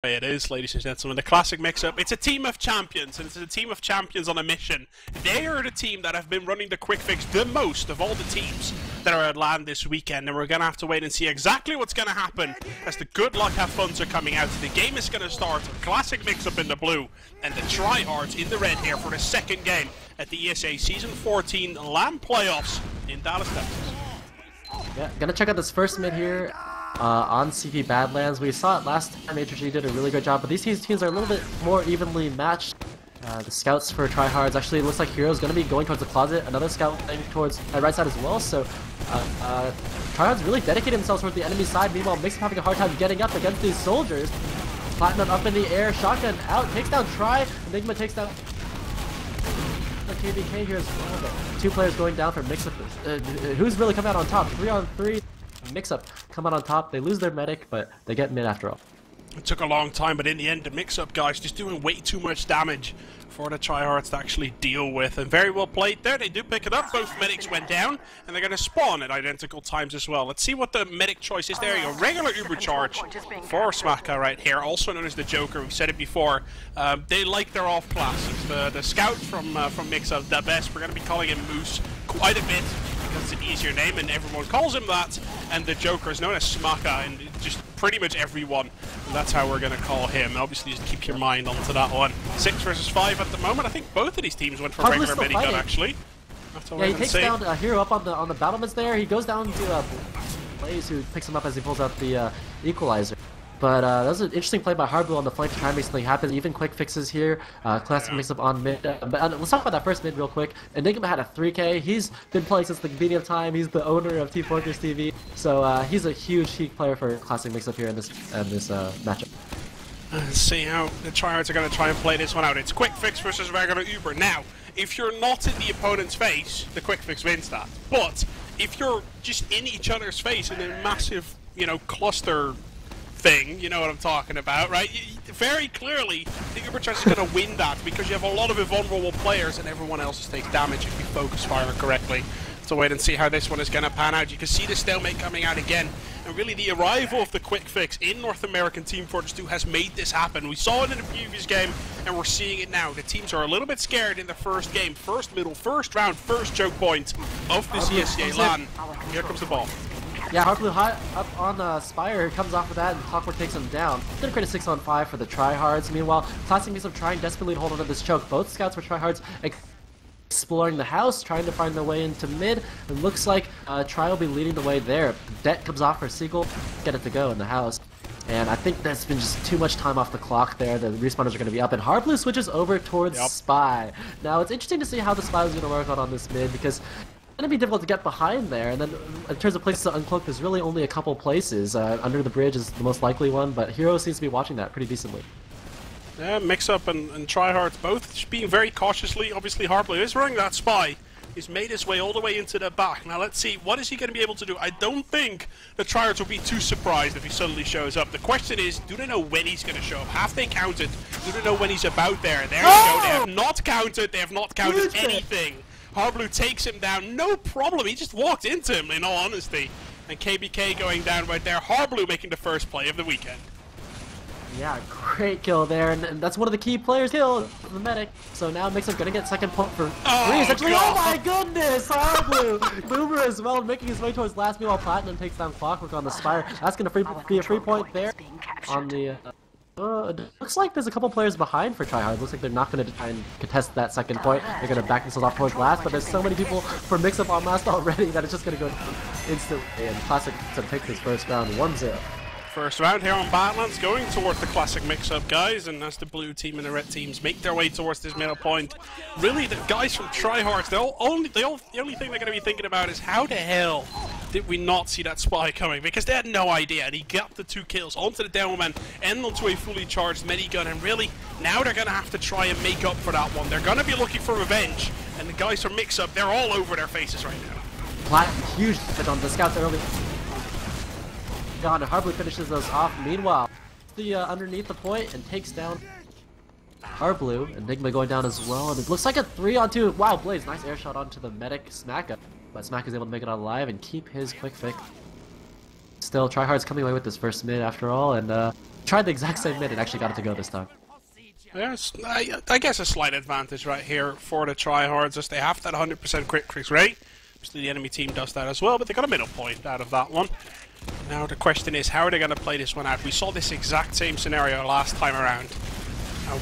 It is, ladies and gentlemen, the classic mix-up. It's a team of champions, and it's a team of champions on a mission. They are the team that have been running the quick fix the most of all the teams that are at LAN this weekend, and we're going to have to wait and see exactly what's going to happen as the good luck have funds are coming out. The game is going to start. Classic mix-up in the blue, and the tryhards in the red here for the second game at the ESEA Season 14 LAN Playoffs in Dallas, Texas. Yeah, gonna check out this first mid here on CP Badlands. We saw it last time. HRG did a really good job, but these teams are a little bit more evenly matched. The scouts for tryhards actually looks like Hero's gonna be going towards the closet. Another scout going towards the right side as well. So tryhards really dedicate themselves towards the enemy side. Meanwhile, Mixup having a hard time getting up against these soldiers. Platinum up in the air, shotgun out, takes down Try. Enigma takes down KBK here as well, but two players going down for Mixup. Who's really come out on top? 3-on-3. Mixup come out on top. They lose their medic, but they get mid after all. It took a long time, but in the end, the Mixup guys just doing way too much damage for the tryhards to actually deal with. And very well played there. They do pick it up. Both medics went down, and they're going to spawn at identical times as well. Let's see what the medic choice is there. Your regular Uber charge for Smaka right here, also known as the Joker. We've said it before. They like their off classes. The scout from Mixup, the best. We're going to be calling him Moose quite a bit, because it's an easier name and everyone calls him that, and the Joker is known as Smaka, and just pretty much everyone, and that's how we're going to call him. Obviously, just keep your mind onto that one. 6 versus 5 at the moment. I think both of these teams went for regular minigun, actually. Yeah, he takes down a Hero up on the battlements there. He goes down to Blaze, who picks him up as he pulls out the equalizer. But that was an interesting play by Hardblue on the flank to try and make something happen. Even quick fixes here. Classic mix-up on mid. But let's talk about that first mid real quick. Enigma had a 3K. He's been playing since the beginning of time. He's the owner of Teamfortress.tv. So he's a huge player for classic mix-up here in this matchup. Let's see how the tryhards are going to try and play this one out. It's quick fix versus regular Uber. Now, if you're not in the opponent's face, the quick fix wins that. But if you're just in each other's face in a massive, cluster thing, you know what I'm talking about, right? Very clearly, the Uber Charge is going to win that because you have a lot of invulnerable players and everyone else takes damage if you focus fire correctly. So wait and see how this one is going to pan out. You can see the stalemate coming out again, and really the arrival of the quick fix in North American Team Fortress 2 has made this happen. We saw it in the previous game, and we're seeing it now. The teams are a little bit scared in the first game, first middle, first round, first choke point of this ESEA LAN. Here comes the ball. Yeah, Hardblue hot up on Spire, comes off of that, and TrukTruk takes him down. Gonna create a 6-on-5 for the tryhards. Meanwhile, Classic Mixup trying desperately to hold on to this choke. Both scouts for tryhards exploring the house, trying to find their way into mid. It looks like Try will be leading the way there. Det comes off for Seagull, get it to go in the house. And I think there's been just too much time off the clock there. The respawners are going to be up, and Hardblue switches over towards Spy. Now, it's interesting to see how the Spy is going to work on this mid, because it's going to be difficult to get behind there, and then in terms of places to uncloak, there's really only a couple places. Under the bridge is the most likely one, but Hero seems to be watching that pretty decently. Yeah, Mixup and tryhards both being very cautiously. Obviously, Hardblue is running that Spy. He's made his way all the way into the back. Now let's see, what is he going to be able to do? I don't think the tryhards will be too surprised if he suddenly shows up. The question is, do they know when he's going to show up? Have they counted? Do they know when he's about there? There you go, they have not counted. They have not counted anything. Hardblue takes him down, no problem. He just walked into him, in all honesty. And KBK going down right there. Hardblue making the first play of the weekend. Yeah, great kill there, and that's one of the key players killed, the medic. So now Mixup gonna get second point for free, essentially. Oh my goodness, Hardblue! Boomer as well, making his way towards last. Meanwhile, Platinum takes down ClockWork on the Spire. That's gonna be a free point there on the... it looks like there's a couple players behind for tryhard. Looks like they're not going to try and contest that second point. They're going to back themselves off towards last, but there's so many people for Mixup on last already that it's just going to go instantly. And Classic to take this first round 1-0. First round here on Badlands, going towards the Classic Mixup guys, and as the blue team and the red teams make their way towards this middle point, really the guys from tryhards, the only thing they're going to be thinking about is how the hell did we not see that Spy coming, because they had no idea, and he got the 2 kills onto the Demoman and onto a fully charged minigun, and really now they're going to have to try and make up for that one. They're going to be looking for revenge, and the guys from Mixup, they're all over their faces right now. Platinum, huge hit on the scouts early. Gone, and Hardblue finishes those off. Meanwhile, the underneath the point and takes down Hardblue. Enigma going down as well, and it looks like a 3-on-2. Wow, Blaze, nice air shot onto the medic Smaka, but Smack is able to make it out alive and keep his quick fix. Still, tryhard's coming away with this first mid after all, and tried the exact same mid and actually got it to go this time. Yes, I guess a slight advantage right here for the tryhards as they have that 100% crit rate. Obviously the enemy team does that as well, but they got a middle point out of that one. Now the question is, how are they going to play this one out? We saw this exact same scenario last time around.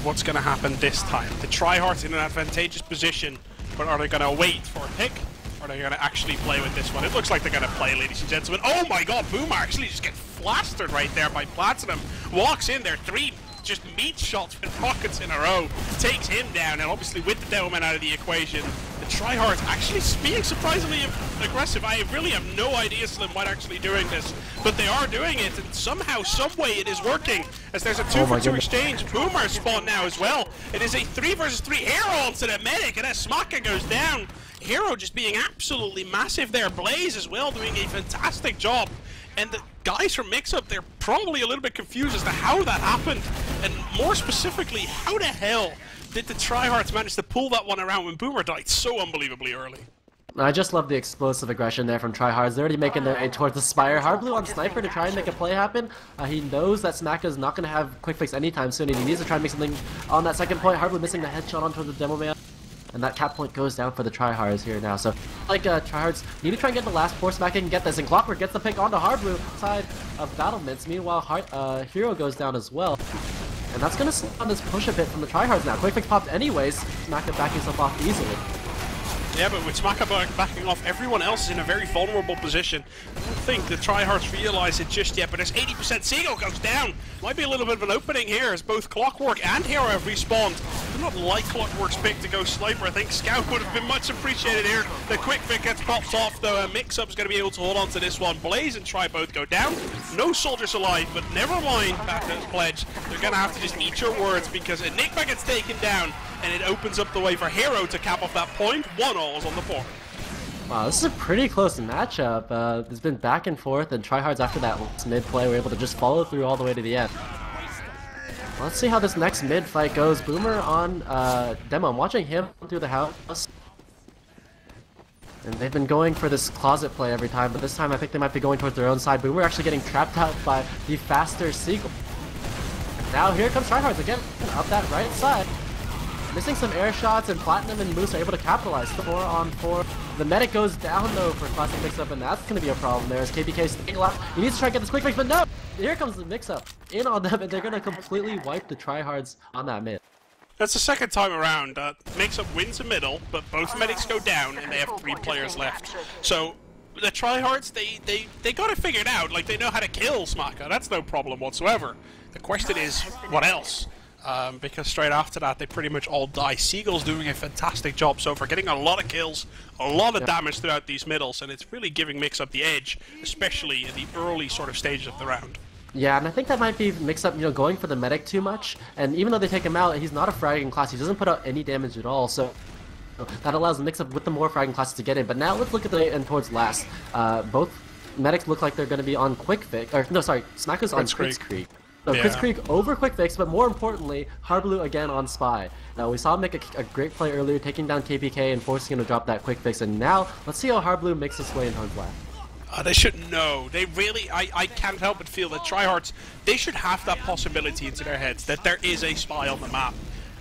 What's going to happen this time? The tryhards in an advantageous position, but are they going to wait for a pick? Or are they going to actually play with this one? It looks like they're going to play, ladies and gentlemen. Oh my god, Boomer actually just gets flastered right there by Platinum. Walks in there, 3 just meat shots with rockets in a row. Takes him down, and obviously with the Devilman out of the equation, the tryhards actually being surprisingly aggressive. I really have no idea, Slin, why they're actually doing this, but they are doing it, and somehow, someway it is working, as there's a 2-for-2 exchange. Boomer spawned now as well. It is a 3 versus 3 Hero onto the medic, and as Smaka goes down, Hero just being absolutely massive there. Blaze as well doing a fantastic job. And the guys from Mixup, they're probably a little bit confused as to how that happened. And more specifically, how the hell did the tryhards manage to pull that one around when Boomer died so unbelievably early? I just love the explosive aggression there from tryhards. They're already making their way towards the Spire. Hardblue on Sniper to try and make a play happen. He knows that Smaka's not going to have quick fix anytime soon, and he needs to try and make something on that second point. Hardblue missing the headshot onto the demo man. And that cap point goes down for the tryhards here now. So, like, tryhards need to try and get the last force back and get this. And Clockwork gets the pick onto Hardblue side of Battlements. Meanwhile, Hero goes down as well. And that's going to slow down this push a bit from the tryhards now. Quick fix popped anyways. Smaka backing himself off easily. Yeah, but with Smaka backing off, everyone else is in a very vulnerable position. I don't think the tryhards realize it just yet, but as 80% Seagull goes down, might be a little bit of an opening here as both Clockwork and Hero have respawned. I do not like Clockwork's pick to go Sniper. I think Scout would have been much appreciated here. The quick pick gets popped off, though. Mixup's going to be able to hold on to this one. Blaze and Try both go down. No soldiers alive, but never mind, Backdown's Pledge. They're going to have to just eat your words because Enigma gets taken down, and it opens up the way for Hero to cap off that point. 1-all on the board. Wow, this is a pretty close matchup. There's been back and forth, and tryhards after that mid play were able to just follow through all the way to the end. Let's see how this next mid fight goes. Boomer on Demo. I'm watching him through the house. And they've been going for this closet play every time, but this time I think they might be going towards their own side. Boomer actually getting trapped out by the faster Seagull. Now here comes tryhards again, up that right side. Missing some air shots, and Platinum and Moose are able to capitalize. 4-on-4. The medic goes down though for Classic Mixup, and that's going to be a problem there as KPK staying alive. He needs to try to get this quick fix, but no! Here comes the Mixup in on them, and they're going to completely wipe the tryhards on that mid. That's the second time around. Mixup wins the middle, but both medics go down, and they have 3 players left. So the tryhards, they got it figured out. Like, they know how to kill Smaka. That's no problem whatsoever. The question is, what else? Because straight after that, they pretty much all die. Seagull's doing a fantastic job so far, getting a lot of kills, a lot of damage throughout these middles, and it's really giving Mixup the edge, especially in the early sort of stages of the round. Yeah, and I think that might be Mixup, going for the medic too much, and even though they take him out, he's not a fragging class. He doesn't put out any damage at all, so that allows Mixup with the more fragging classes to get in. But now let's look at the end towards last. Both medics look like they're going to be on Quick Fix, or no, sorry, Smaka's on Kritzkrieg. So yeah. Kritzkrieg over Quick Fix, but more importantly, Hardblue again on Spy. Now we saw him make a great play earlier, taking down KPK and forcing him to drop that Quick Fix, and now let's see how Hardblue makes his way in towards left. They should know. They really, I can't help but feel that tryhards, they should have that possibility into their heads that there is a spy on the map.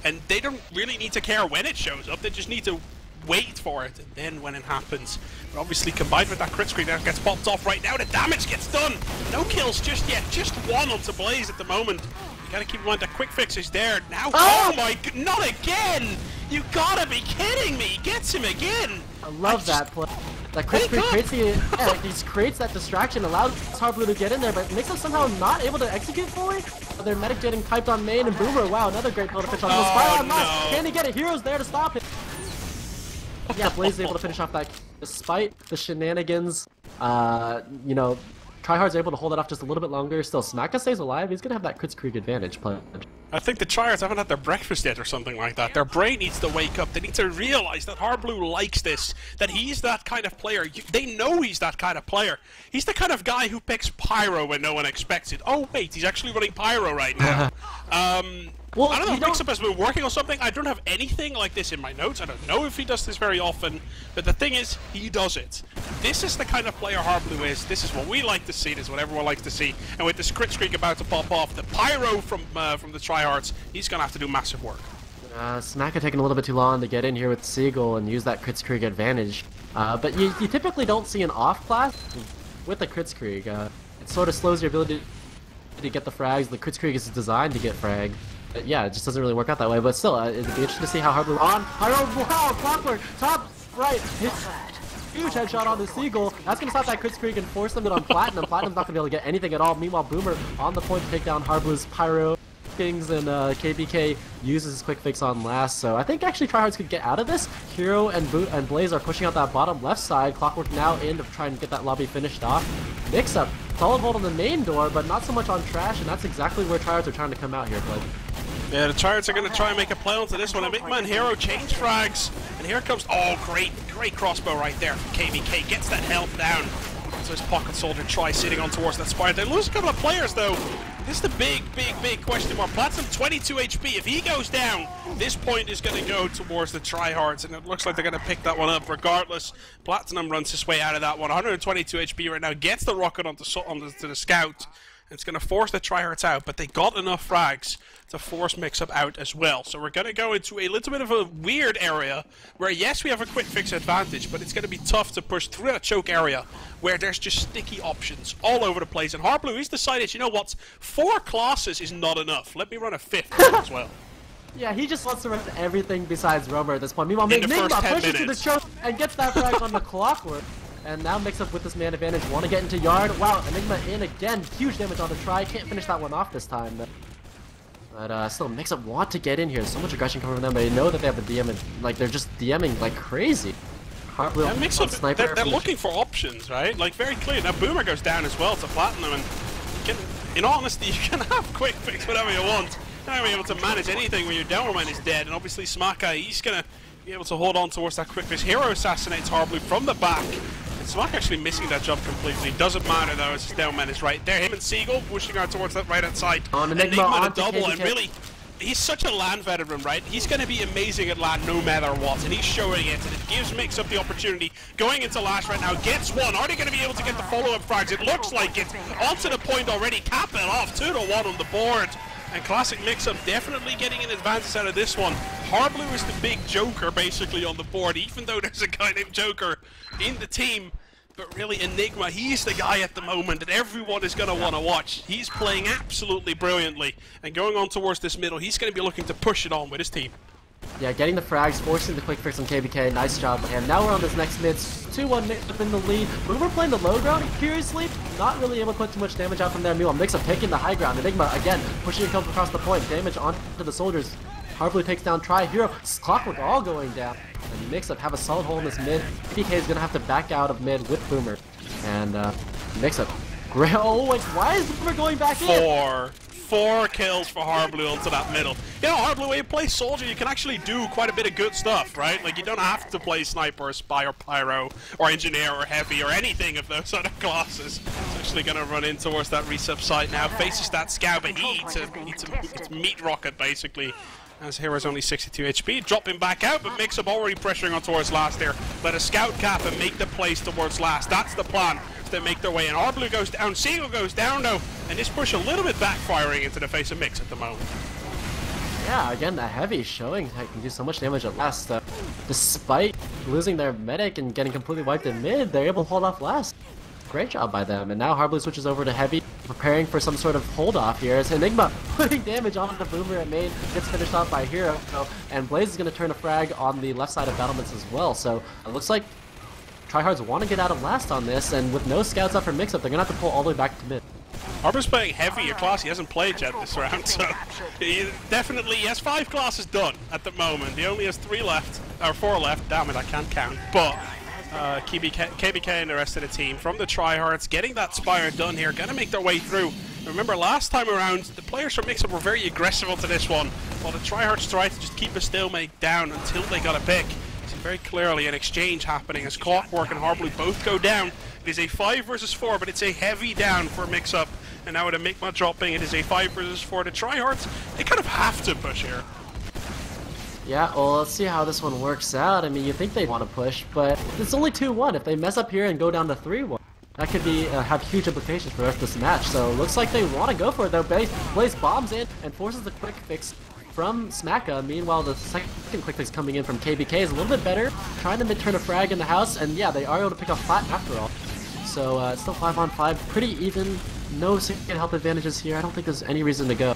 And they don't really need to care when it shows up, they just need to wait for it, and then when it happens. But obviously combined with that crit screen that gets popped off right now, the damage gets done! No kills just yet, just 1 onto Blaze at the moment. You gotta keep in mind that Quick Fix is there now. Oh my god, not again! You gotta be kidding me! He gets him again! I love that play. That Kritzkrieg creates he creates that distraction, allows Hardblue to get in there, but Mixup somehow not able to execute fully. Their medic getting typed on main, and Boomer, wow, another great blow to pitch on the Spiral on last. Can he get it? Hero's there to stop it. Yeah, Blaze is able to finish off that despite the shenanigans. Tryhard's able to hold it off just a little bit longer. Still, Smaka stays alive. He's gonna have that Kritzkrieg advantage. I think the tryhards haven't had their breakfast yet or something like that. Their brain needs to wake up. They need to realize that Hardblue likes this, that he's that kind of player. They know he's that kind of player. He's the kind of guy who picks Pyro when no one expects it. Oh wait, he's actually running Pyro right now. Well, I don't know if Mixup has been working on something. I don't have anything like this in my notes. I don't know if he does this very often, but the thing is, he does it. This is the kind of player Harblue is. This is what we like to see. This is what everyone likes to see. And with this crit streak about to pop off, the pyro from the tryhards, he's gonna have to do massive work. Smacka taking a little bit too long to get in here with Seagull and use that crit streak advantage. But you typically don't see an off class with the crit streak. It sort of slows your ability to get the frags. The crit streak is designed to get frag. Yeah, it just doesn't really work out that way, but still, it'd be interesting to see how Harblue on. Wow, Clockwork, top right, huge headshot on the Seagull. That's going to stop that crit streak and force them on Platinum. Platinum's not going to be able to get anything at all. Meanwhile, Boomer on the point to take down Harblue's Pyro. Kings and KBK uses his quick fix on last, so I think actually tryhards could get out of this. Hero and Blaze are pushing out that bottom left side. Clockwork now in to try and get that lobby finished off. Mixup, solid hold on the main door, but not so much on Trash, and that's exactly where tryhards are trying to come out here, Blake. Yeah, the tryhards are going to try and make a play onto this one. A big man Hero change frags, and here comes, oh great crossbow right there from KBK. Gets that help down. So his pocket soldier tries sitting on towards that spire. They lose a couple of players though. This is the big question mark. Platinum 22 HP. If he goes down, this point is going to go towards the tryhards, and it looks like they're going to pick that one up regardless. Platinum runs his way out of that one. 122 HP right now. Gets the rocket onto the scout. It's going to force the tryhards out, but they got enough frags to force Mixup out as well. So we're going to go into a little bit of a weird area where, yes, we have a quick fix advantage, but it's going to be tough to push through that choke area where there's just sticky options all over the place. And Harblue has decided, you know what, 4 classes is not enough. Let me run a 5th as well. Yeah, he just wants to run everything besides Roamer at this point. Meanwhile, Enigma pushes to the choke and gets that frag on the Clockwork. And now Mixup with this man advantage, want to get into yard. Wow, Enigma in again, huge damage on the try. Can't finish that one off this time. But still, Mixup want to get in here. So much aggression coming from them, but they know that they have the DM, and like they're just DMing like crazy. Yeah, Mixup, they're looking for options, right? Like very clear. Now Boomer goes down as well to Platinum, and in all honesty, you can have quick fix whatever you want. You're not able to manage anything when your Dowerman is dead, and obviously Smaka, he's gonna be able to hold on towards that quick fix. Hero assassinates Harblue from the back. Smack actually missing that jump completely. Doesn't matter though, as his Downman is right there. Him and Seagull pushing out towards that right hand side. On Enigma on to double, and really, he's such a LAN veteran, right? He's going to be amazing at LAN no matter what, and he's showing it, and it gives Mixup the opportunity. Going into Lash right now, gets one. Are they going to be able to get the follow-up frags? It looks like it. Onto the point already, cap it off, 2-1 on the board. And classic Mixup definitely getting an advantage out of this one. Harblue is the big joker basically on the board, even though there's a guy named Joker in the team. But really, Enigma, he's the guy at the moment that everyone is going to want to watch. He's playing absolutely brilliantly. And going on towards this middle, he's going to be looking to push it on with his team. Yeah, getting the frags, forcing the quick fix on KBK. Nice job by him. Now we're on this next mid. 2-1 Mixup in the lead. Boomer playing the low ground, curiously. Not really able to put too much damage out from there. Meanwhile, Mixup taking the high ground. Enigma, again, pushing and comes across the point. Damage onto the soldiers. Harblue takes down Hero. Clockwork all going down. And Mixup have a solid hole in this mid. PK is going to have to back out of mid with Boomer. And Mixup. Oh, wait, why is Boomer going back in? 4 kills for Harblue onto that middle. You know, Harblue, when you play Soldier, you can actually do quite a bit of good stuff, right? Like, you don't have to play Sniper or Spy or Pyro or Engineer or Heavy or anything of those other classes. He's actually going to run in towards that resub site now. Faces that Scout, but he eats a meat rocket, basically. As Hero's only 62 HP, dropping back out, but Mixup already pressuring on towards last there. Let a scout cap and make the place towards last. That's the plan. They make their way in. Harblue goes down, Seagull goes down though, and this push a little bit backfiring into the face of Mix at the moment. Yeah, again, that Heavy showing that can do so much damage at last. Despite losing their medic and getting completely wiped in mid, they're able to hold off last. Great job by them. And now Harblue switches over to Heavy, preparing for some sort of hold off here. As Enigma putting damage on the Boomer at main, gets finished off by Hero. And Blaze is going to turn a frag on the left side of battlements as well. So it looks like tryhards want to get out of last on this, and with no scouts up for Mixup, they're going to have to pull all the way back to mid. Harblue's playing Heavy, a class he hasn't played yet this round, so he has 5 classes done at the moment. He only has 3 left, or 4 left, damn it, I can't count. But KBK and the rest of the team from the tryhards getting that Spire done here, going to make their way through. Remember, last time around, the players from Mixup were very aggressive onto this one, while the tryhards tried to just keep a stalemate down until they got a pick. Very clearly an exchange happening as Clockwork and Harblue both go down. It is a 5 versus 4, but it's a heavy down for Mixup. And now with a Migma dropping, it is a 5 versus 4 to tryhards. They kind of have to push here. Yeah, well, let's see how this one works out. I mean, you think they want to push, but it's only 2-1. If they mess up here and go down to 3-1, that could be have huge implications for the rest of this match. So looks like they want to go for it, though. Blaze bombs in and forces the quick fix from Smacka. Meanwhile, the second quick fix coming in from KBK is a little bit better, trying to mid-turn a frag in the house, and yeah, they are able to pick up flat after all. So it's still 5-on-5, pretty even. No significant health advantages here. I don't think there's any reason to go.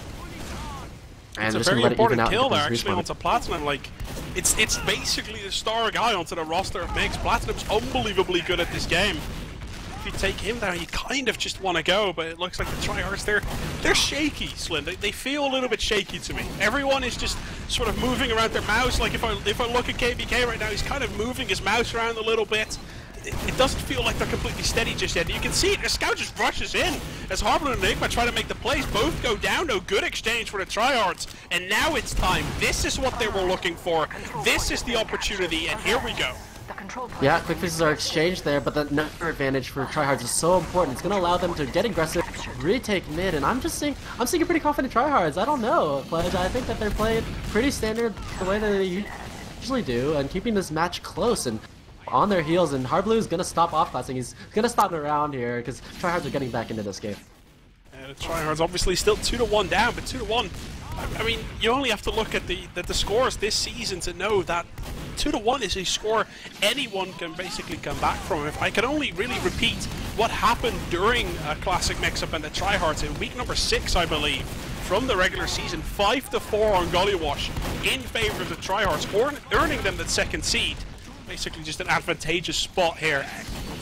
And it's a very important kill there, actually, onto Platinum. Like, it's basically the star guy onto the roster of Mix. Platinum's unbelievably good at this game. If you take him down, you kind of just want to go, but it looks like the tryhards, they're shaky, Slin. They feel a little bit shaky to me. Everyone is just sort of moving around their mouse. Like, if I look at KBK right now, he's kind of moving his mouse around a little bit. It doesn't feel like they're completely steady just yet. You can see it, the scout just rushes in as Harbler and Enigma try to make the plays. Both go down, no good exchange for the tryhards. And now it's time. This is what they were looking for. This is the opportunity, and here we go. Yeah, quick fixes are exchanged there, but the number advantage for tryhards is so important. It's going to allow them to get aggressive, retake mid, and I'm seeing pretty confident tryhards. I don't know, Pledge. I think that they're playing pretty standard the way that they usually do, and keeping this match close and on their heels, and Harblu is going to stop off-classing. He's going to stop around here because tryhards are getting back into this game. The tryhards obviously still 2-1 down, but 2-1. I mean, you only have to look at the scores this season to know that 2-1 is a score anyone can basically come back from. If I can only really repeat what happened during a classic mix-up and the tryhards in week number 6, I believe, from the regular season, 5-4 on Gollywash in favor of the tryhards, earning them that second seed. Basically just an advantageous spot here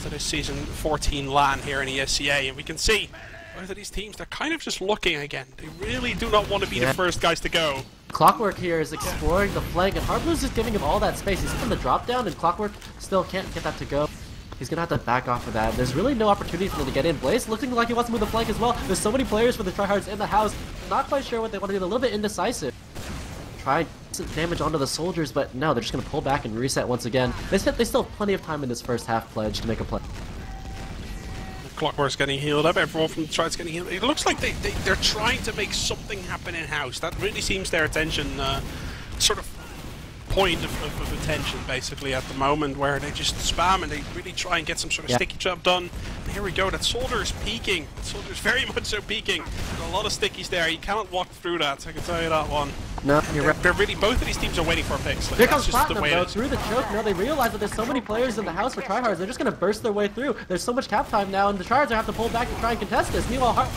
to this season 14 LAN here in ESEA, and we can see both of these teams, they're kind of just looking again. They really do not want to be the first guys to go. Clockwork here is exploring the flank, and Harblu's just giving him all that space. He's in the drop down, and Clockwork still can't get that to go. He's gonna have to back off of that. There's really no opportunity for him to get in. Blaze looking like he wants to move the flank as well. There's so many players for the tryhards in the house. Not quite sure what they want to do. A little bit indecisive. Try damage onto the soldiers, but no, they're just going to pull back and reset once again. They still have plenty of time in this first half, Pledge, to make a play. Clockwork's getting healed up, everyone from the tride's getting healed. It looks like they're trying to make something happen in-house. That really seems their attention, sort of point of attention, basically, at the moment, where they just spam and they really try and get some sort of sticky job done. And here we go, that soldier is peeking. That soldier is very much so peeking. There are a lot of stickies there. You cannot walk through that, so I can tell you that one. No, you're right. They're really, both of these teams are waiting for a pick. Here comes Platinum, though, through the choke. No, they realize that there's so many players in the house for tryhards. They're just going to burst their way through. There's so much cap time now, and the tryhards have to pull back and try and contest this. Meanwhile,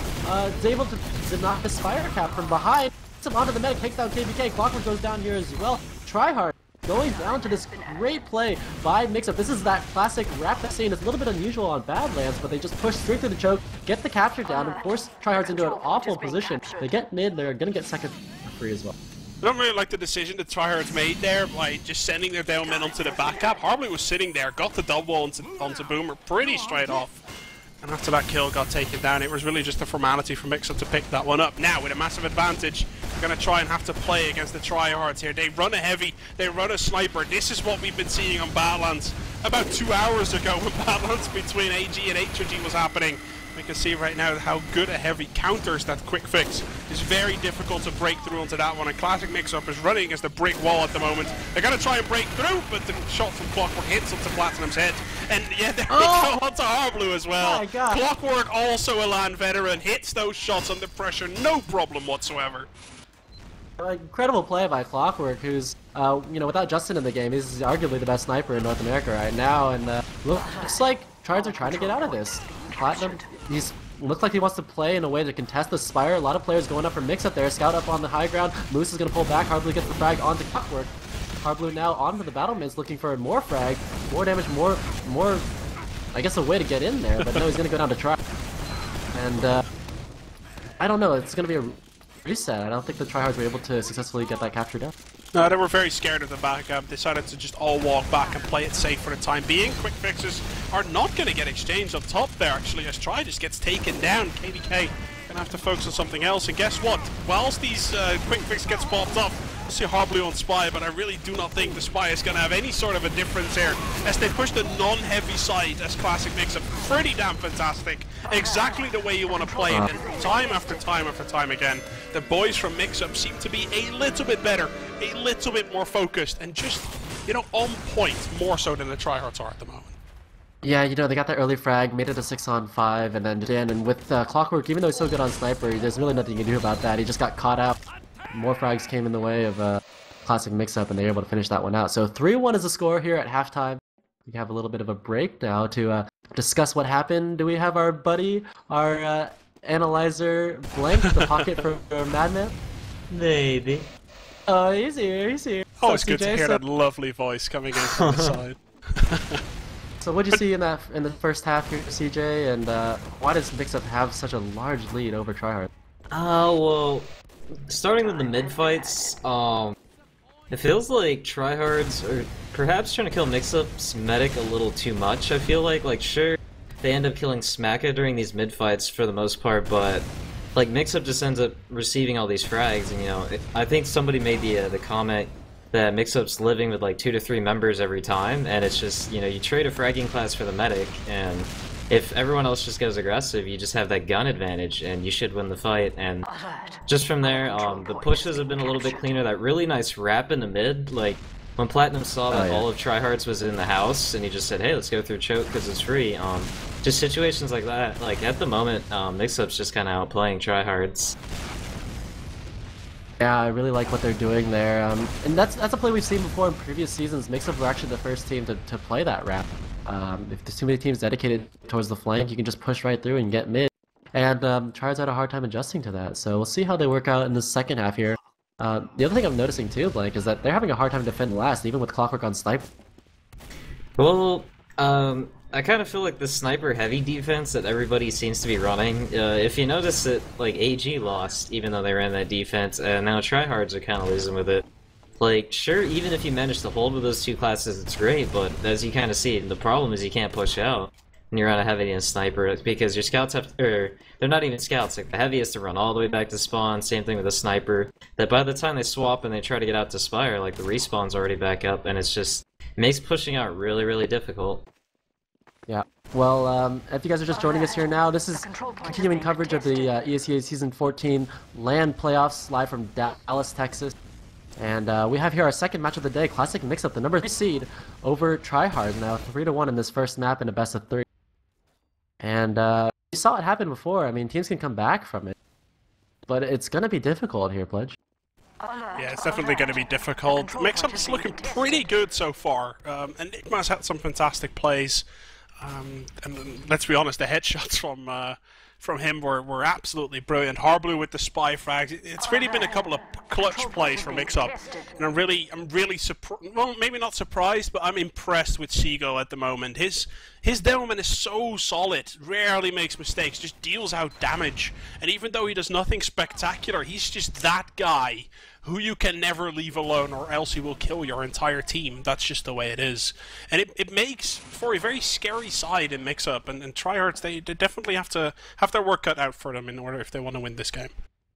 is able to deny the Spire cap from behind. Puts him onto the medic, takes down KBK. Clockwork goes down here as well. Tryhard going down to this great play by Mixup. This is that classic wrap that scene. It's a little bit unusual on Badlands, but they just push straight through the choke, get the capture down, and force tryhards into an awful position. They get mid, they're going to get second free as well. I don't really like the decision the tryhards made there by just sending their down men onto the back cap. Harbly was sitting there, got the double onto Boomer pretty straight off. And after that kill got taken down, it was really just a formality for Mixup to pick that one up. Now, with a massive advantage, they're going to try and have to play against the tryhards here. They run a heavy, they run a sniper. This is what we've been seeing on Badlands about 2 hours ago when Badlands between AG and HOG was happening. We can see right now how good a heavy counters that quick fix. It's very difficult to break through onto that one, and Classic Mixup is running against a brick wall at the moment. They're going to try and break through, but the shot from Clockwork hits onto Platinum's head. And yeah, there we go onto Harblu as well. My God. Clockwork, also a LAN veteran, hits those shots under pressure, no problem whatsoever. Incredible play by Clockwork, who's, you know, without Justin in the game, he's arguably the best sniper in North America right now, and looks like tryhards are trying to get out of this. Platinum, looks like he wants to play in a way to contest the Spire. A lot of players going up for Mix-Up there. Scout up on the high ground. Moose is going to pull back. Harblu gets the frag onto Clockwork. Harblu now onto the battlements looking for more frag, more damage, more, I guess a way to get in there, but no, he's going to go down to try. And, I don't know, it's going to be a reset. I don't think the tryhards were able to successfully get that capture down. No, they were very scared of the backup. Decided to just all walk back and play it safe for the time being. Quick fixes are not going to get exchanged up top there, actually, as Try just gets taken down. KBK Gonna have to focus on something else, and guess what? Whilst these quick fix gets popped up, I see Harblu on Spy, but I really do not think the Spy is gonna have any sort of a difference here, as they push the non-heavy side as classic Mixup. Pretty damn fantastic. Exactly the way you want to play it, and time after time after time again, the boys from Mixup seem to be a little bit better, a little bit more focused, and just, you know, on point, more so than the tryhards are at the moment. Yeah, you know, they got that early frag, made it a 6-on-5, and then Dan, and with Clockwork, even though he's so good on Sniper, there's really nothing you can do about that. He just got caught out. More frags came in the way of classic Mixup, and they were able to finish that one out. So 3-1 is the score here at halftime. We have a little bit of a break now to discuss what happened. Do we have our buddy, our analyzer, Blank, the pocket for Madman? Maybe. Oh, he's here, he's here. Oh, it's good to hear that lovely voice coming in from the side. So what did you see in the first half here, CJ, and why does Mixup have such a large lead over tryhard? Well, starting with the mid fights, it feels like tryhards are perhaps trying to kill Mixup's medic a little too much. I feel like sure, they end up killing Smacka during these mid fights for the most part, but like Mixup just ends up receiving all these frags, and you know, I think somebody made the comment that Mixup's living with like 2 to 3 members every time, and it's just, you know, you trade a fragging class for the medic, and if everyone else just goes aggressive, you just have that gun advantage, and you should win the fight. And just from there, the pushes have been a little bit cleaner. That really nice wrap in the mid, like when Platinum saw that all of tryhards was in the house, and he just said, hey, let's go through choke because it's free. Just situations like that, like at the moment, Mixup's just kind of outplaying tryhards. Yeah, I really like what they're doing there, and that's a play we've seen before in previous seasons. Mixup were actually the first team to play that wrap. If there's too many teams dedicated towards the flank, you can just push right through and get mid. And Tryhards had a hard time adjusting to that, so we'll see how they work out in the second half here. The other thing I'm noticing too, Blank, is that they're having a hard time defending last, even with Clockwork on Sniper. Well, I kind of feel like the sniper heavy defense that everybody seems to be running, if you notice that like AG lost even though they ran that defense, and now tryhards are kind of losing with it. Like, sure, even if you manage to hold with those two classes, it's great, but as you kind of see, the problem is you can't push out when you run a heavy and sniper, because your scouts have, or they're not even scouts, like the heavy has to run all the way back to spawn, same thing with a sniper, that by the time they swap and they try to get out to Spire, like the respawn's already back up, and it's just, it makes pushing out really, really difficult. Yeah, well, if you guys are just joining us here now, this is continuing coverage of the ESEA Season 14 LAN playoffs live from Dallas, Texas. And we have here our second match of the day, Classic Mixup, the number 3 seed over tryhard, now 3-1 in this first map in a best of 3. And we saw it happen before. I mean, teams can come back from it, but it's going to be difficult here, Pledge. Yeah, it's definitely going to be difficult. Mixup's looking pretty good so far. Enigma's had some fantastic plays. And let's be honest, the headshots from him were absolutely brilliant. Harblu with the spy frags. It's really been a couple of clutch plays for Mixup, and I'm really well, maybe not surprised, but I'm impressed with Seagull at the moment. His Delman is so solid, rarely makes mistakes, just deals out damage, and even though he does nothing spectacular, he's just that guy who you can never leave alone, or else he will kill your entire team. That's just the way it is. And it makes for a very scary side in Mixup, and tryhards, they definitely have to have their work cut out for them in order if they want to win this game.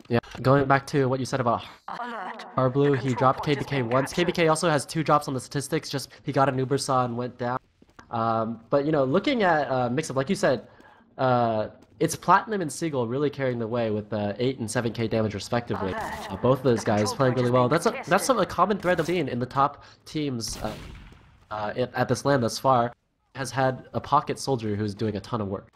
Yeah, going back to what you said about Harblu, he dropped KBK once. KBK also has 2 drops on the statistics, just he got an Ubersaw and went down. But, you know, looking at Mixup, like you said, it's Platinum and Seagull really carrying the way with 8 and 7k damage respectively. Both of those guys playing really well. That's a common thread I've seen in the top teams at this LAN thus far. Has had a pocket soldier who's doing a ton of work.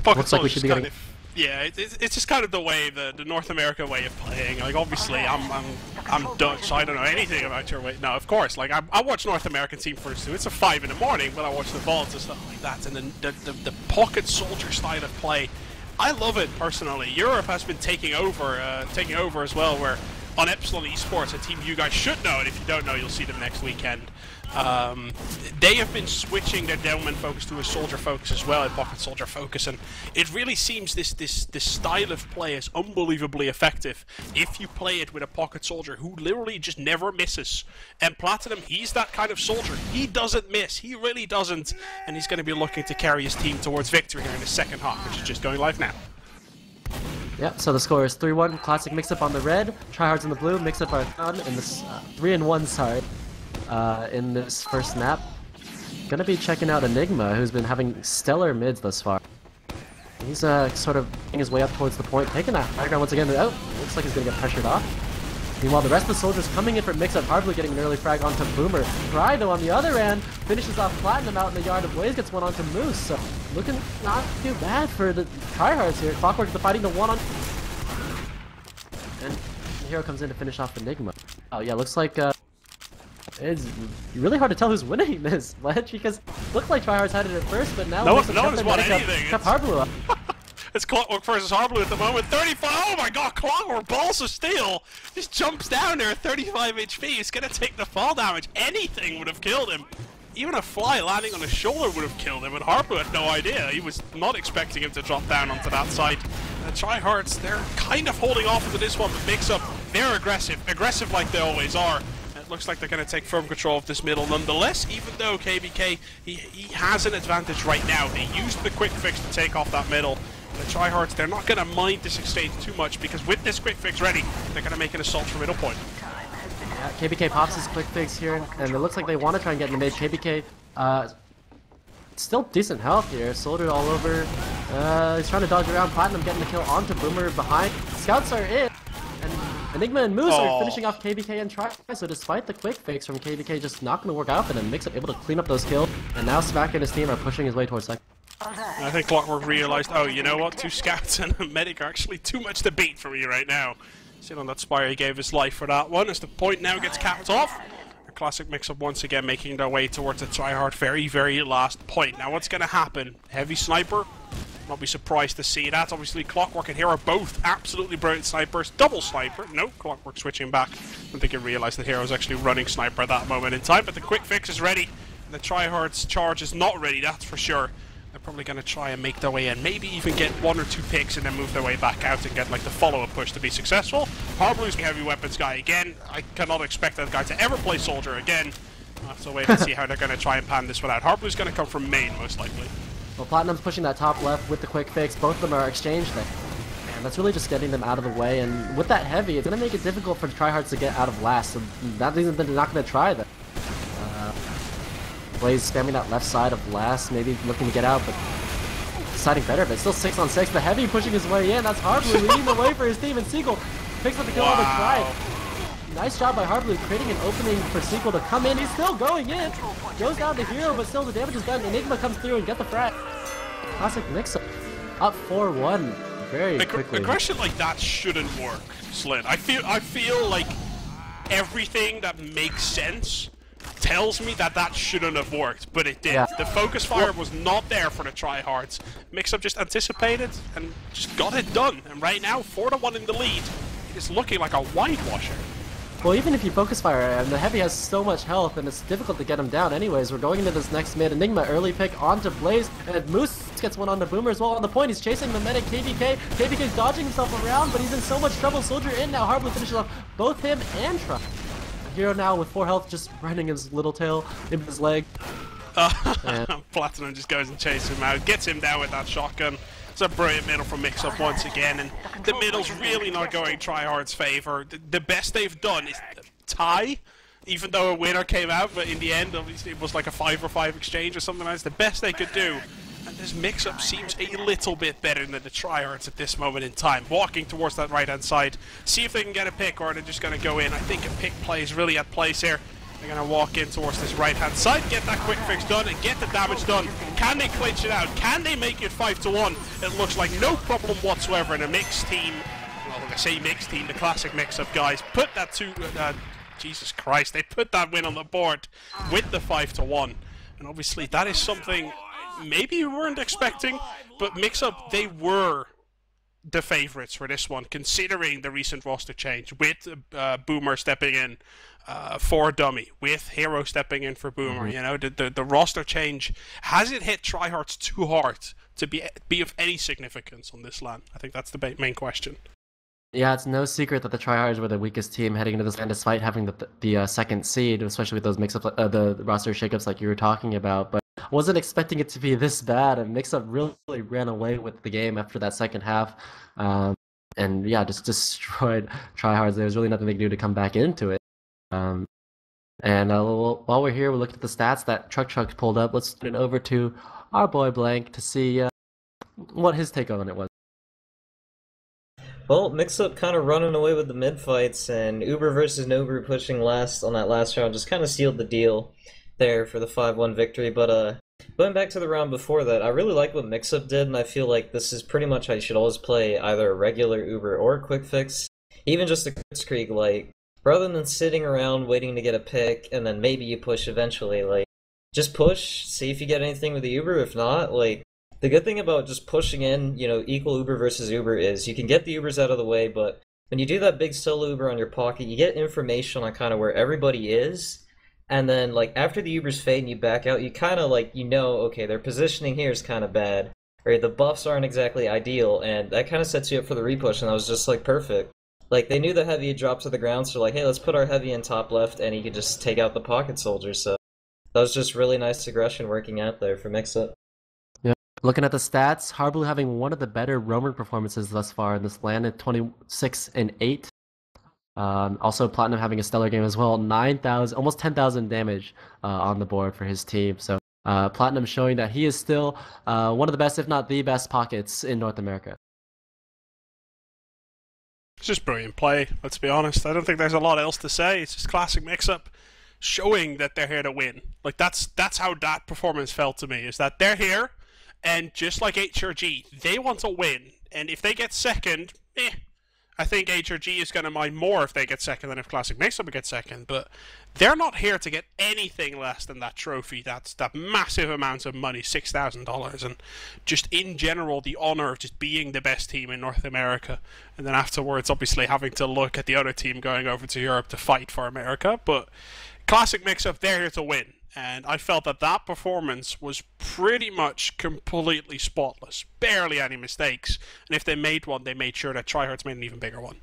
Pocket Looks like we should be getting... Yeah, it's just kind of the way, the North America way of playing. Like, obviously, I'm Dutch, so I don't know anything about your way. No, of course, like, I watch North American Team First too. It's a 5 in the morning when I watch the vaults and stuff like that. And then the pocket soldier style of play, I love it personally. Europe has been taking over as well, where on Epsilon Esports, a team you guys should know, and if you don't know, you'll see them next weekend. They have been switching their Delman focus to a soldier focus as well, a pocket soldier focus, and it really seems this style of play is unbelievably effective if you play it with a pocket soldier who literally just never misses. And Platinum, he's that kind of soldier. He doesn't miss. He really doesn't. And he's going to be looking to carry his team towards victory here in the second half, which is just going live now. Yep, so the score is 3-1. Classic Mixup on the red, Tryhards in the blue. Mixup are done in this 3-1 side in this first map. Gonna be checking out Enigma, who's been having stellar mids thus far. He's sort of making his way up towards the point, taking that high ground once again. Oh, looks like he's gonna get pressured off. Meanwhile, the rest of the soldiers coming in for Mixup, hardly getting an early frag onto Boomer. Dry, though, on the other end, finishes off Platinum out in the yard of Blaze, gets one onto Moose. So, looking not too bad for the tryhards here. Clockwork the fighting the one on... And the hero comes in to finish off Enigma. Oh, yeah, looks like... It's really hard to tell who's winning this match because it looked like Tryhards had it at first, but now no one's won anything. Kept Harblu up. It's Clockwork versus Harblu at the moment. 35. Oh my God, Clockwork, balls of steel, just jumps down there at 35 HP. He's gonna take the fall damage. Anything would have killed him. Even a fly landing on his shoulder would have killed him, and Harblu had no idea. He was not expecting him to drop down onto that side. Tryhards, they're kind of holding off into this one, but Mixup, they're aggressive like they always are. It looks like they're going to take firm control of this middle nonetheless, even though KBK, he has an advantage right now. They used the quick fix to take off that middle. The Tryhards, they're not going to mind this exchange too much because with this quick fix ready, they're going to make an assault for middle point. Yeah, KBK pops his quick fix here, and it looks like they want to try and get in the mid. KBK, still decent health here. Soldier all over. He's trying to dodge around. Platinum getting the kill onto Boomer behind. Scouts are in. And Enigma and Moose are finishing off KBK and Try. So despite the quick fix from KBK just not going to work out for them, Mixup able to clean up those kills. And now Smack and his team are pushing his way towards second. I think Clockwork realized, oh, you know what? 2 scouts and a medic are actually too much to beat for me right now. Sitting on that Spire, he gave his life for that one as the point now gets capped off. A classic Mixup once again making their way towards the Tryhard very last point. Now what's going to happen? Heavy sniper? Not be surprised to see that. Obviously, Clockwork and Hero are both absolutely brilliant snipers. Double sniper. No, Clockwork switching back. I don't think he realized that Hero was actually running sniper at that moment in time. But the quick fix is ready. And the Tryhard's charge is not ready, that's for sure. They're probably going to try and make their way in. Maybe even get 1 or 2 picks and then move their way back out and get like the follow-up push to be successful. Harblu's the heavy weapons guy again. I cannot expect that guy to ever play soldier again. I'll have to wait and see how they're going to try and pan this one out. Harblu's going to come from main, most likely. Well, Platinum's pushing that top left with the quick fix. Both of them are exchanged there. And that's really just getting them out of the way. And with that heavy, it's going to make it difficult for Tryhards to get out of last. So that means they're not going to try that. Blaze spamming that left side of last, maybe looking to get out, but deciding better. But still 6 on 6. The heavy pushing his way in. That's Harblu leading the way for his team. And Seagull picks up the kill on the Try. Nice job by Harblu creating an opening for Sequel to come in. He's still going in. Goes down to Hero, but still the damage is done. Enigma comes through and get the frag. Classic Mixup. Up 4-1 very quickly. Aggression like that shouldn't work, Slin. I feel like everything that makes sense tells me that that shouldn't have worked, but it did. Yeah. The focus fire was not there for the Tryhards. Mixup just anticipated and just got it done. And right now, 4-1 in the lead. It is looking like a whitewasher. Well, even if you focus fire, and the heavy has so much health, and it's difficult to get him down anyways. We're going into this next mid. Enigma early pick onto Blaze, and Moose gets one onto Boomer as well. On the point, he's chasing the medic KBK. KBK's dodging himself around, but he's in so much trouble. Soldier in now. Harblu finishes off both him and Try. Hero now with 4 health, just running his little tail in his leg. Platinum just goes and chases him out, gets him down with that shotgun. It's a brilliant middle from Mixup once again, and the middle's really not going Tryhard's favor. The best they've done is tie, even though a winner came out, but in the end, obviously, it was like a 5-for-5 exchange or something like that. The best they could do. And this Mixup seems a little bit better than the Tryhards at this moment in time. Walking towards that right-hand side. See if they can get a pick, or they're just going to go in. I think a pick play is really at place here. They're going to walk in towards this right-hand side, get that quick fix done, and get the damage done. Can they clinch it out? Can they make it 5-1? It looks like no problem whatsoever in a mixed team. Well, when I say mixed team, the classic Mixup guys put that to... Jesus Christ, they put that win on the board with the 5-1. And obviously that is something maybe you weren't expecting, but Mixup, they were the favourites for this one, considering the recent roster change with Boomer stepping in for Dummy, with Hero stepping in for Boomer. You know, the roster change, has it hit tryhards too hard to be of any significance on this LAN? I think that's the main question. Yeah, it's no secret that the tryhards were the weakest team heading into this LAN, despite having the second seed, especially with those mix-ups, the roster shakeups like you were talking about. But I wasn't expecting it to be this bad, and Mixup really ran away with the game after that second half. And yeah, just destroyed tryhards. There was really nothing they could do to come back into it. And while we're here, we're looking at the stats that TrukTruk pulled up. Let's turn it over to our boy Blank to see what his take on it was. Well, Mixup kind of running away with the mid fights, and Uber versus Nobu pushing last on that last round just kind of sealed the deal there for the 5-1 victory. But going back to the round before that, I really like what Mixup did, and I feel like this is pretty much how you should always play either a regular Uber or a quick fix, even just a Krieg. Like, rather than sitting around waiting to get a pick and then maybe you push eventually, like, just push, see if you get anything with the Uber. If not, like, the good thing about just pushing in, you know, equal Uber versus Uber is you can get the Ubers out of the way, but when you do that big solo Uber on your pocket, you get information on kind of where everybody is, and then, like, after the Ubers fade and you back out, you kind of, like, you know, okay, their positioning here is kind of bad, or the buffs aren't exactly ideal, and that kind of sets you up for the repush, and I was just, like, perfect. Like, they knew the heavy had dropped to the ground, so like, hey, let's put our heavy in top left, and he could just take out the pocket soldier, so that was just really nice aggression working out there for Mixup. Yeah. Looking at the stats, Hardblue having one of the better roamer performances thus far in this LAN at 26 and 8. Also, Platinum having a stellar game as well, 9,000, almost 10,000 damage on the board for his team. So Platinum showing that he is still one of the best, if not the best, pockets in North America. It's just brilliant play, let's be honest. I don't think there's a lot else to say. It's just classic Mixup showing that they're here to win. Like, that's how that performance felt to me, is that they're here, and just like HRG, they want to win. And if they get second, I think HRG is going to mind more if they get second than if Classic Mixup gets second, but they're not here to get anything less than that trophy. That's that massive amount of money, $6,000, and just in general the honor of just being the best team in North America, and then afterwards obviously having to look at the other team going over to Europe to fight for America. But Classic Mixup, they're here to win. And I felt that performance was pretty much completely spotless. Barely any mistakes. And if they made one, they made sure that tryhards made an even bigger one.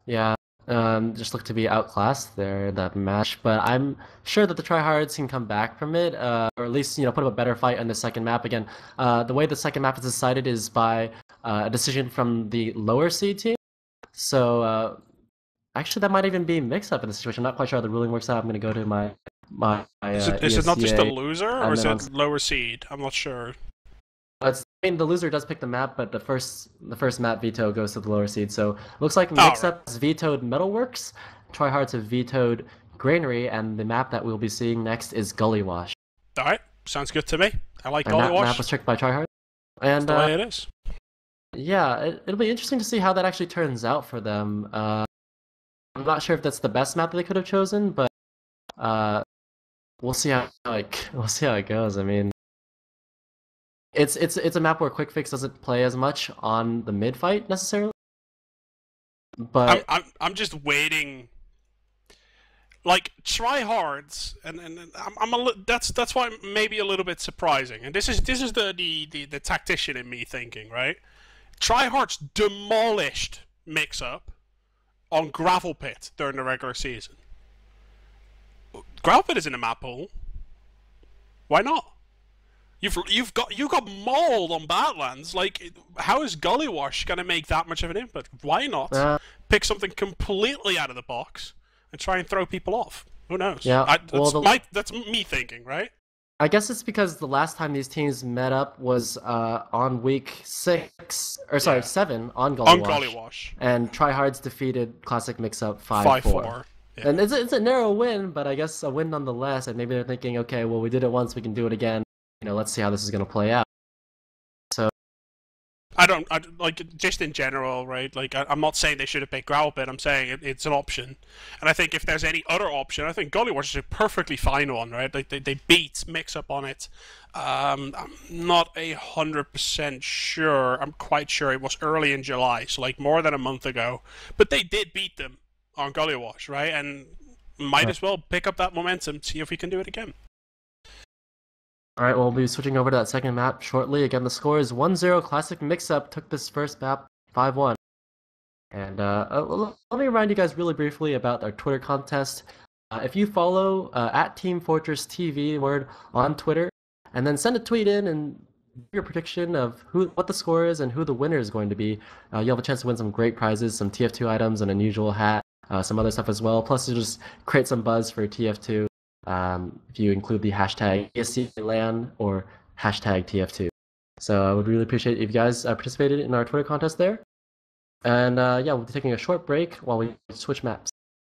Yeah, just looked to be outclassed there, that match. But I'm sure that the tryhards can come back from it, or at least, you know, put up a better fight on the second map. Again, the way the second map is decided is by a decision from the lower seed team. So, actually, that might even be Mixup in this situation. I'm not quite sure how the ruling works out. I'm going to go to my is it not just the ESEA, loser, or is it lower seed? I'm not sure. I mean, the loser does pick the map, but the first map veto goes to the lower seed. So looks like Mixup has vetoed Metalworks, tryhards have vetoed Granary, and the map that we'll be seeing next is Gully Wash. All right, sounds good to me. I like and Gully Wash. That map was tricked by tryhard. And that's the way it is. Yeah, it'll be interesting to see how that actually turns out for them. I'm not sure if that's the best map that they could have chosen, but we'll see how it goes. I mean, it's a map where Quick Fix doesn't play as much on the mid fight necessarily. But I'm just waiting. Like, tryhards, and that's why maybe a little bit surprising. And this is the tactician in me thinking, right? Tryhards demolished Mixup on Gravel Pit during the regular season. Gravel Pit is in the map pool. Why not? You got mauled on Badlands. Like, how is Gully Wash gonna make that much of an impact? Why not pick something completely out of the box and try and throw people off? Who knows? Yeah, that's me thinking, right? I guess it's because the last time these teams met up was on week 7 on Gully Wash. And tryhards defeated Classic Mixup 5-4. Yeah. And it's a narrow win, but I guess a win nonetheless. And maybe they're thinking, okay, well, we did it once, we can do it again. You know, let's see how this is going to play out. So like just in general, right? Like I'm not saying they should have picked Growl Pit. I'm saying it's an option, and I think if there's any other option, I think Gully Wash is a perfectly fine one, right? Like they beat Mixup on it. I'm not 100% sure. I'm quite sure it was early in July, so like more than a month ago. But they did beat them on Gully Wash, right? And might as well pick up that momentum, see if we can do it again. Alright, we'll be switching over to that second map shortly. Again, the score is 1-0. Classic Mix-Up took this first map 5-1. And let me remind you guys really briefly about our Twitter contest. If you follow at teamfortress.tv word on Twitter, and then send a tweet in and give your prediction of what the score is and who the winner is going to be, you'll have a chance to win some great prizes, some TF2 items, an unusual hat, some other stuff as well. Plus, you'll just create some buzz for TF2. If you include the hashtag ESEA-LAN or hashtag TF2. So I would really appreciate if you guys participated in our Twitter contest there. And yeah, we'll be taking a short break while we switch maps.